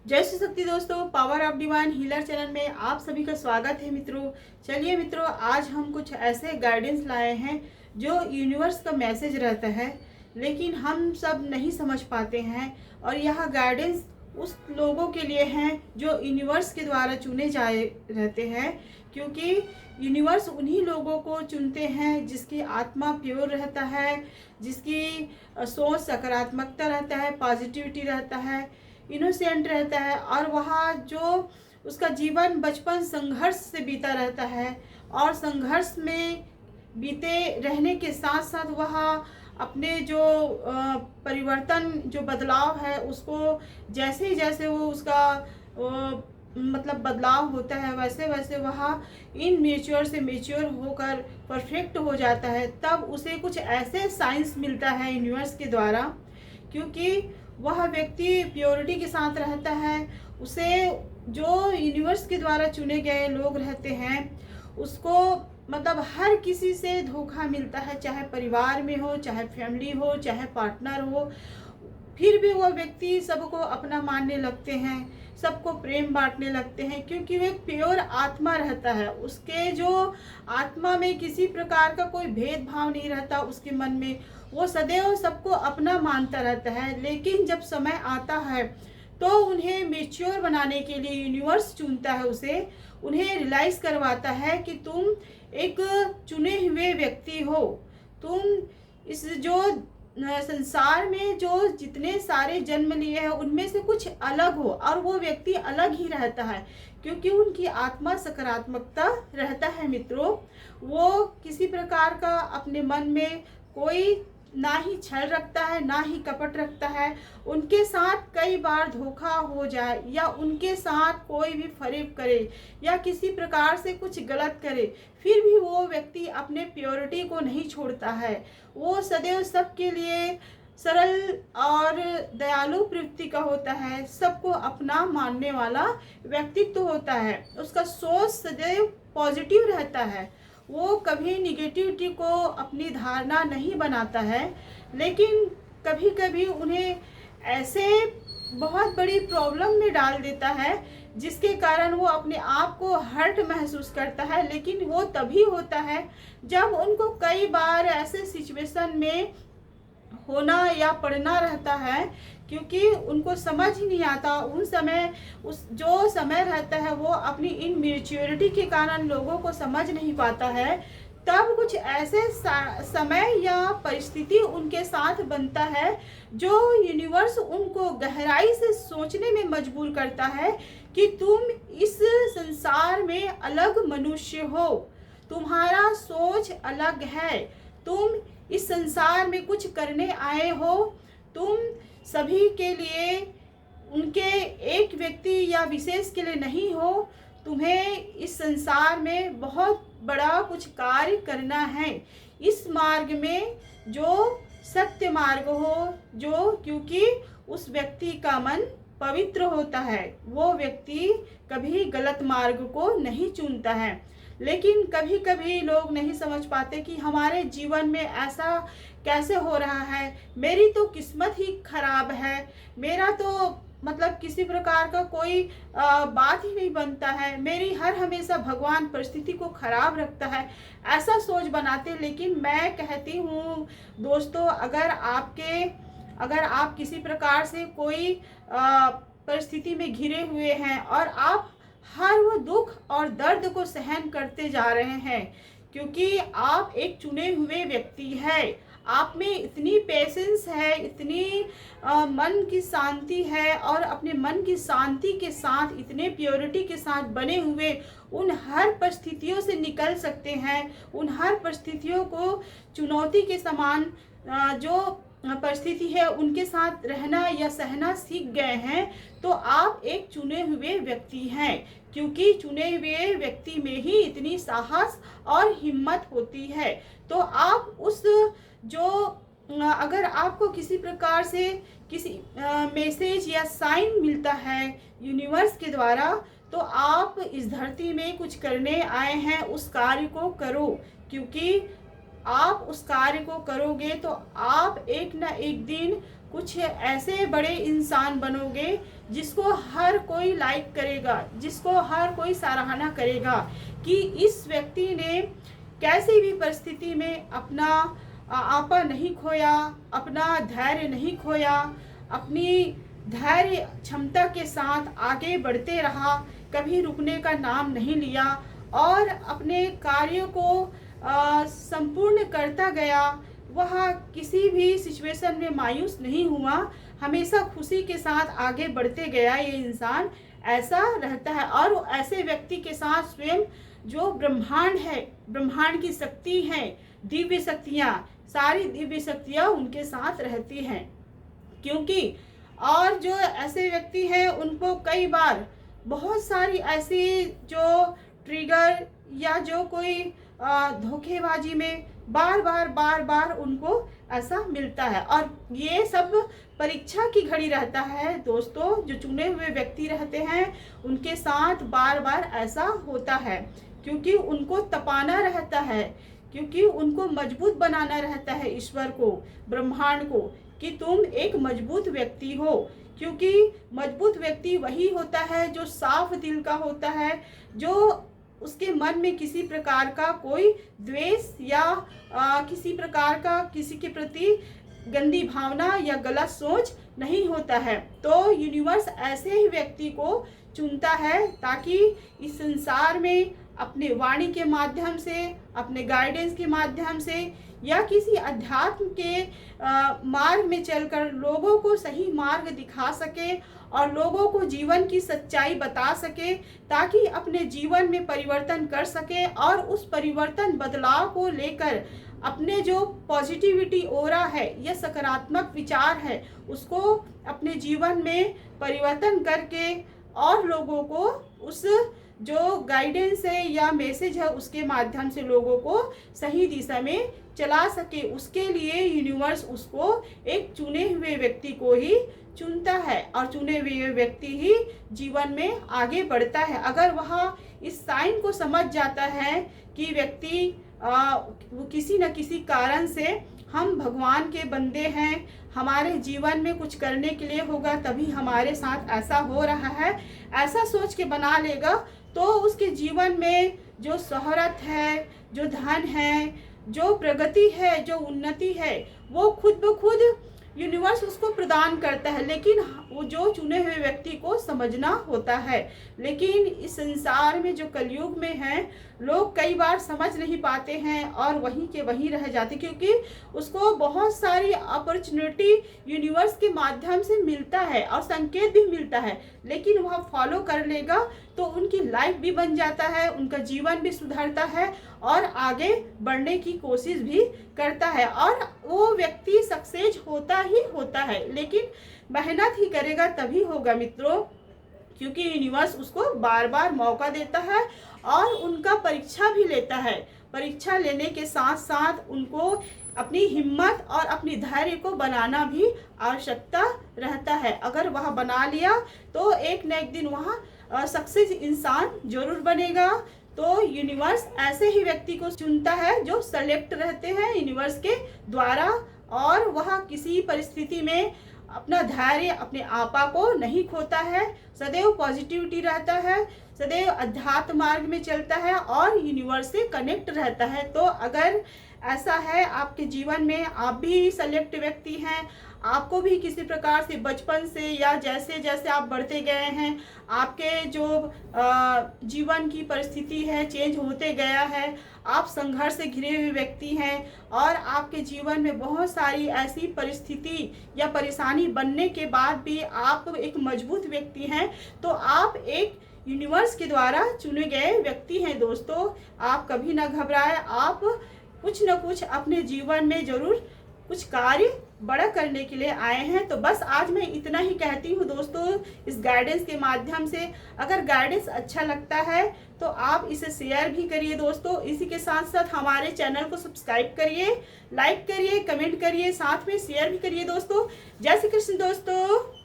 जय श्री शक्ति दोस्तों, power of divine healer channel में आप सभी का स्वागत है मित्रों। चलिए मित्रों, आज हम कुछ ऐसे गाइडेंस लाए हैं जो यूनिवर्स का मैसेज रहता है, लेकिन हम सब नहीं समझ पाते हैं। और यह गाइडेंस उस लोगों के लिए हैं जो यूनिवर्स के द्वारा चुने जाए रहते हैं, क्योंकि यूनिवर्स उन्हीं लोगों को चुनते हैं जिसकी आत्मा प्योर रहता है, जिसकी सोच सकारात्मकता रहता है, पॉजिटिविटी रहता है, इनोसेंट रहता है, और वहाँ जो उसका जीवन बचपन संघर्ष से बीता रहता है, और संघर्ष में बीते रहने के साथ साथ वह अपने जो परिवर्तन, जो बदलाव है, उसको जैसे ही जैसे वो उसका मतलब बदलाव होता है, वैसे वैसे वह इनमेच्योर से मेच्योर होकर परफेक्ट हो जाता है। तब उसे कुछ ऐसे साइंस मिलता है यूनिवर्स के द्वारा, क्योंकि वह व्यक्ति प्योरिटी के साथ रहता है। उसे जो यूनिवर्स के द्वारा चुने गए लोग रहते हैं, उसको मतलब हर किसी से धोखा मिलता है, चाहे परिवार में हो, चाहे फैमिली हो, चाहे पार्टनर हो। फिर भी वह व्यक्ति सबको अपना मानने लगते हैं, सबको प्रेम बांटने लगते हैं, क्योंकि वो एक प्योर आत्मा रहता है। उसके जो आत्मा में किसी प्रकार का कोई भेदभाव नहीं रहता उसके मन में। वो सदैव सबको अपना मानता रहता है। लेकिन जब समय आता है तो उन्हें मेच्योर बनाने के लिए यूनिवर्स चुनता है उसे, उन्हें रियलाइज करवाता है कि तुम एक चुने हुए व्यक्ति हो। तुम इस जो संसार में जो जितने सारे जन्म लिए हैं उनमें से कुछ अलग हो, और वो व्यक्ति अलग ही रहता है क्योंकि उनकी आत्मा सकारात्मकता रहता है मित्रों। वो किसी प्रकार का अपने मन में कोई ना ही छल रखता है, ना ही कपट रखता है। उनके साथ कई बार धोखा हो जाए, या उनके साथ कोई भी फरेब करे, या किसी प्रकार से कुछ गलत करे, फिर भी वो व्यक्ति अपने प्योरिटी को नहीं छोड़ता है। वो सदैव सबके लिए सरल और दयालु प्रवृत्ति का होता है, सबको अपना मानने वाला व्यक्तित्व होता है। उसका सोच सदैव पॉजिटिव रहता है, वो कभी निगेटिविटी को अपनी धारणा नहीं बनाता है। लेकिन कभी कभी उन्हें ऐसे बहुत बड़ी प्रॉब्लम में डाल देता है जिसके कारण वो अपने आप को हर्ट महसूस करता है। लेकिन वो तभी होता है जब उनको कई बार ऐसे सिचुएशन में होना या पढ़ना रहता है, क्योंकि उनको समझ ही नहीं आता उन समय। उस जो समय रहता है वो अपनी इनमेच्योरिटी के कारण लोगों को समझ नहीं पाता है। तब कुछ ऐसे समय या परिस्थिति उनके साथ बनता है जो यूनिवर्स उनको गहराई से सोचने में मजबूर करता है कि तुम इस संसार में अलग मनुष्य हो, तुम्हारा सोच अलग है, तुम इस संसार में कुछ करने आए हो, तुम सभी के लिए, उनके एक व्यक्ति या विशेष के लिए नहीं हो। तुम्हें इस संसार में बहुत बड़ा कुछ कार्य करना है। इस मार्ग में जो सत्य मार्ग हो, जो क्योंकि उस व्यक्ति का मन पवित्र होता है, वो व्यक्ति कभी गलत मार्ग को नहीं चुनता है। लेकिन कभी कभी लोग नहीं समझ पाते कि हमारे जीवन में ऐसा कैसे हो रहा है, मेरी तो किस्मत ही खराब है, मेरा तो मतलब किसी प्रकार का कोई बात ही नहीं बनता है, मेरी हर हमेशा भगवान परिस्थिति को खराब रखता है, ऐसा सोच बनाते। लेकिन मैं कहती हूँ दोस्तों, अगर आप किसी प्रकार से कोई परिस्थिति में घिरे हुए हैं और आप हर वो दुख और दर्द को सहन करते जा रहे हैं, क्योंकि आप एक चुने हुए व्यक्ति हैं, आप में इतनी पेशेंस है, इतनी मन की शांति है, और अपने मन की शांति के साथ इतने प्योरिटी के साथ बने हुए उन हर परिस्थितियों से निकल सकते हैं। उन हर परिस्थितियों को चुनौती के समान जो परिस्थिति है उनके साथ रहना या सहना सीख गए हैं। तो आप एक चुने हुए व्यक्ति हैं, क्योंकि चुने हुए व्यक्ति में ही इतनी साहस और हिम्मत होती है। तो आप उस जो अगर आपको किसी प्रकार से किसी मैसेज या साइन मिलता है यूनिवर्स के द्वारा, तो आप इस धरती में कुछ करने आए हैं, उस कार्य को करो, क्योंकि आप उस कार्य को करोगे तो आप एक ना एक दिन कुछ ऐसे बड़े इंसान बनोगे जिसको हर कोई लाइक करेगा, जिसको हर कोई सराहना करेगा कि इस व्यक्ति ने कैसी भी परिस्थिति में अपना आपा नहीं खोया, अपना धैर्य नहीं खोया, अपनी धैर्य क्षमता के साथ आगे बढ़ते रहा, कभी रुकने का नाम नहीं लिया और अपने कार्य को संपूर्ण करता गया। वह किसी भी सिचुएशन में मायूस नहीं हुआ, हमेशा खुशी के साथ आगे बढ़ते गया। ये इंसान ऐसा रहता है और ऐसे व्यक्ति के साथ स्वयं जो ब्रह्मांड है, ब्रह्मांड की शक्ति है, दिव्य शक्तियाँ, सारी दिव्य शक्तियाँ उनके साथ रहती हैं। क्योंकि और जो ऐसे व्यक्ति हैं उनको कई बार बहुत सारी ऐसी जो ट्रिगर या जो कोई धोखेबाजी में बार बार उनको ऐसा मिलता है। और ये सब परीक्षा की घड़ी रहता है दोस्तों। जो चुने हुए व्यक्ति रहते हैं उनके साथ बार बार ऐसा होता है, क्योंकि उनको तपाना रहता है, क्योंकि उनको मजबूत बनाना रहता है ईश्वर को, ब्रह्मांड को, कि तुम एक मजबूत व्यक्ति हो। क्योंकि मजबूत व्यक्ति वही होता है जो साफ दिल का होता है, जो उसके मन में किसी प्रकार का कोई द्वेष या किसी प्रकार का किसी के प्रति गंदी भावना या गलत सोच नहीं होता है। तो यूनिवर्स ऐसे ही व्यक्ति को चुनता है ताकि इस संसार में अपने वाणी के माध्यम से, अपने गाइडेंस के माध्यम से या किसी अध्यात्म के मार्ग में चलकर लोगों को सही मार्ग दिखा सके और लोगों को जीवन की सच्चाई बता सके, ताकि अपने जीवन में परिवर्तन कर सके और उस परिवर्तन बदलाव को लेकर अपने जो पॉजिटिविटी ओरा है या सकारात्मक विचार है उसको अपने जीवन में परिवर्तन करके और लोगों को उस जो गाइडेंस है या मैसेज है उसके माध्यम से लोगों को सही दिशा में चला सके। उसके लिए यूनिवर्स उसको एक चुने हुए व्यक्ति को ही चुनता है और चुने हुए व्यक्ति ही जीवन में आगे बढ़ता है। अगर वह इस साइन को समझ जाता है कि व्यक्ति वो किसी न किसी कारण से हम भगवान के बंदे हैं, हमारे जीवन में कुछ करने के लिए होगा तभी हमारे साथ ऐसा हो रहा है, ऐसा सोच के बना लेगा, तो उसके जीवन में जो शोहरत है, जो धन है, जो प्रगति है, जो उन्नति है, वो खुद ब खुद यूनिवर्स उसको प्रदान करता है। लेकिन वो जो चुने हुए व्यक्ति को समझना होता है। लेकिन इस संसार में जो कलयुग में है, लोग कई बार समझ नहीं पाते हैं और वहीं के वहीं रह जाते, क्योंकि उसको बहुत सारी अपॉर्चुनिटी यूनिवर्स के माध्यम से मिलता है और संकेत भी मिलता है, लेकिन वह फॉलो कर लेगा तो उनकी लाइफ भी बन जाता है, उनका जीवन भी सुधरता है और आगे बढ़ने की कोशिश भी करता है और वो व्यक्ति सक्सेस होता ही होता है। लेकिन मेहनत ही करेगा तभी होगा मित्रों, क्योंकि यूनिवर्स उसको बार बार मौका देता है और उनका परीक्षा भी लेता है। परीक्षा लेने के साथ साथ उनको अपनी हिम्मत और अपनी धैर्य को बनाना भी आवश्यकता रहता है। अगर वह बना लिया तो एक न एक दिन वह सक्सेस इंसान जरूर बनेगा। तो यूनिवर्स ऐसे ही व्यक्ति को चुनता है जो सेलेक्ट रहते हैं यूनिवर्स के द्वारा, और वह किसी परिस्थिति में अपना धैर्य, अपने आपा को नहीं खोता है, सदैव पॉजिटिविटी रहता है, सदैव अध्यात्म मार्ग में चलता है और यूनिवर्स से कनेक्ट रहता है। तो अगर ऐसा है आपके जीवन में, आप भी सेलेक्ट व्यक्ति हैं, आपको भी किसी प्रकार से बचपन से या जैसे जैसे आप बढ़ते गए हैं, आपके जो जीवन की परिस्थिति है चेंज होते गया है, आप संघर्ष से घिरे हुए व्यक्ति हैं और आपके जीवन में बहुत सारी ऐसी परिस्थिति या परेशानी बनने के बाद भी आप एक मजबूत व्यक्ति हैं, तो आप एक यूनिवर्स के द्वारा चुने गए व्यक्ति हैं। दोस्तों, आप कभी ना घबराएं, आप कुछ न कुछ अपने जीवन में जरूर कुछ कार्य बड़ा करने के लिए आए हैं। तो बस आज मैं इतना ही कहती हूँ दोस्तों, इस गाइडेंस के माध्यम से। अगर गाइडेंस अच्छा लगता है तो आप इसे शेयर भी करिए दोस्तों। इसी के साथ साथ हमारे चैनल को सब्सक्राइब करिए, लाइक करिए, कमेंट करिए, साथ में शेयर भी करिए दोस्तों। जय श्री कृष्ण दोस्तों।